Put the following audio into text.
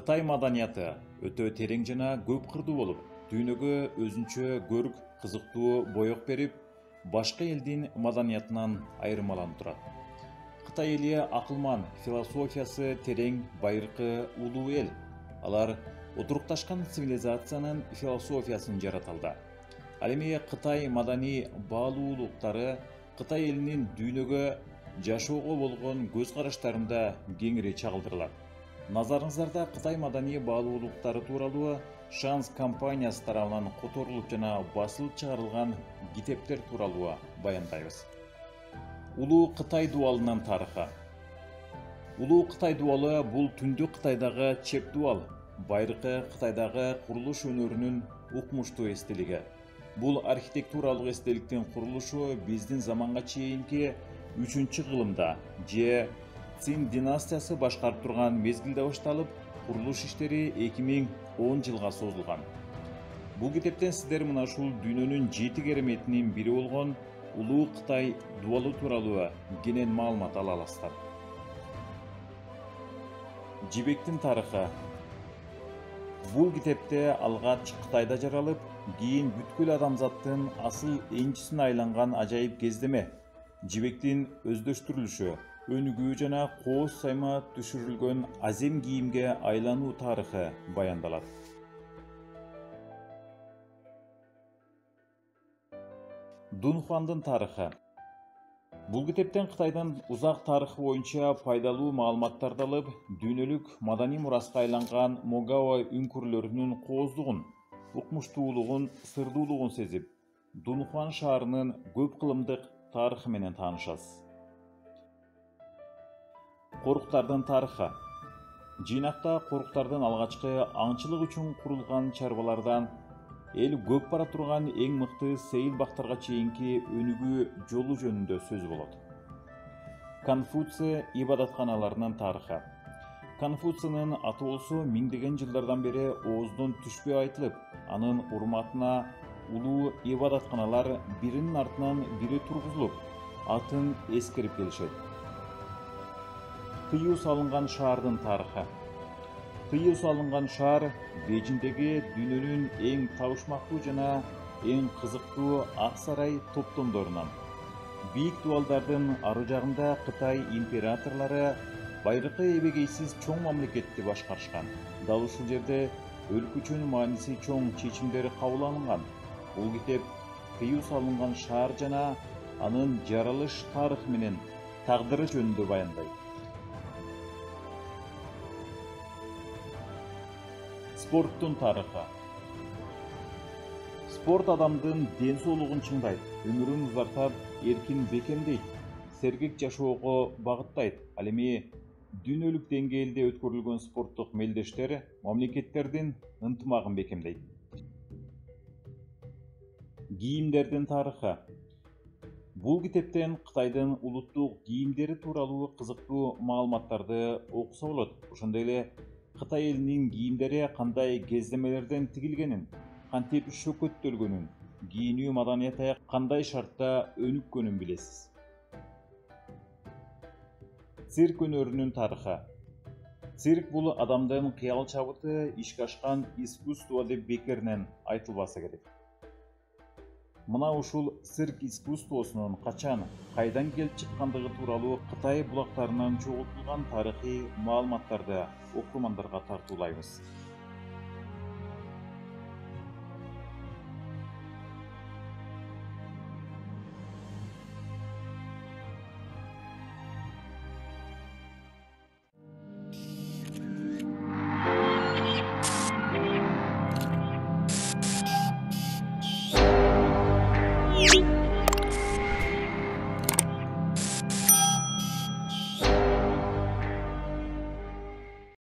Кытай маданияты өтө терең жана көп кырдуу болуп, дүйнөгө өзүнчө көрк, кызыктуу боек берип, башка элдин маданиятынан айырмаланып турат. Кытай эли акылман, философиясы терең, байыркы улуу эл. Алар отурукташкан цивилизациянын философиясын жаратылды. Ал эми Кытай маданий баалуулуктары Кытай элинин дүйнөгө жашоого болгон көз караштарында кеңири чагылдырылат. Назарыңыздарда Кытай маданий баалуулуктары тууралуу Шанс компаниясы тарабынан которулуп жана басылып чыгарылган китептер тууралуу баяндайбыз. Улуу Кытай дубалынын тарыхы. Улуу Кытай дубалы бул түндүк Кытайдагы чеп дубал, байыркы Кытайдагы курулуш өнөрүнүн укмуштуу эстелиги. Бул архитектуралык эстеликтин курулушу биздин заманга чейинки 3-кылымда же Цин династиясы башкарып турган мезгилде башталып, курулуш иштери 2010 жылга созулган. Бул китептен сиздер мына ушул дүйнөнүн 7 кереметинин бири болгон Улуу Кытай дубалы тууралуу кенен маалымат ала аласыздар. Жибектин тарыхы. Бул китепте алгач Кытайда жаралып, кийин бүткүл адамзаттын асыл энчисине айланган ажайып кездеме жибектин өздөштүрүлүшү, өнүгүү жана кооз сайма түшүрүлгөн азем кийимге айлануу тарыхы баяндалат. Дунхуандын тарыхы. Бул китептен Кытайдын узак тарыхы боюнча пайдалуу маалыматтарды алып, дүйнөлүк маданий мураска айланган Могао үңкүрлөрүнүн кооздугун, укмуштуулугун, сырдуулугун сезип, Дунхуан шаарынын көп кылымдык тарыхы менен таанышасыз. Коруктардын тарыхы. Жыйнакта коруктардын алгачкы аңчылык үчүн курулган чарбалардан эл көп бара турган эң мыкты сейил бактарга чейинки өнүгүү жолу жөнүндө сөз болот. Конфуций ибадатканаларынын тарыхы. Конфуцийнин атоосу миңдеген жылдардан бери ооздон түшпөй айтылып, анын урматына улуу ибадатканалар биринин артынан бири тургузулуп, атын эскерип келишет. Кыюу салынган шаардын тарыхы. Кыюу салынган шаар Бейжиңдеги дүйнөнүн эң табышмактуу жана эң кызыктуу ак сарай топтомдорунан. Бийик дубалдардын ары жагында Кытай императорлору байыркы эбегейсиз чоң мамлекетти башкарышкан. Дал ушул жерде өлкөчүн мааниси чоң чечимдер кабыл алынган. Бул китеп кыюу салынган шаар жана анын жаралыш тарыхы менен тагдыры жөнүндө баяндайт. Спорттун тарыхы. Спорт адамдын ден соолугун чыңдайт, өмүрүн узартап, эркин бекемдейт, сергек жашоого багыттайт. Ал эми дүйнөлүк деңгээлде өткөрүлгөн спорттук мелдештер мамлекеттердин ынтымагын бекемдейт. Кийимдердин тарыхы. Бул китептен Кытайдын улуттук кийимдери тууралуу кызыктуу маалыматтарды окуса болот. Ошондой эле Кытай элинин кийимдери кандай кездемелерден тигилгенин, кантип шөкөттөлгөнүн, кийинүү маданияты кандай шартта өнүккөнүн билесиз. Цирк өнөрүнүн тарыхы. Цирк бул адамдын кыял чабыты ишке ашкан искусство деп бекеринен айтылбаса керек. Мына ушул цирк искусствосунун качан, кайдан келип чыккандыгы тууралуу Кытай булактарынан чогултулган тарыхый маалыматтарды окурмандарга тартуулайбыз.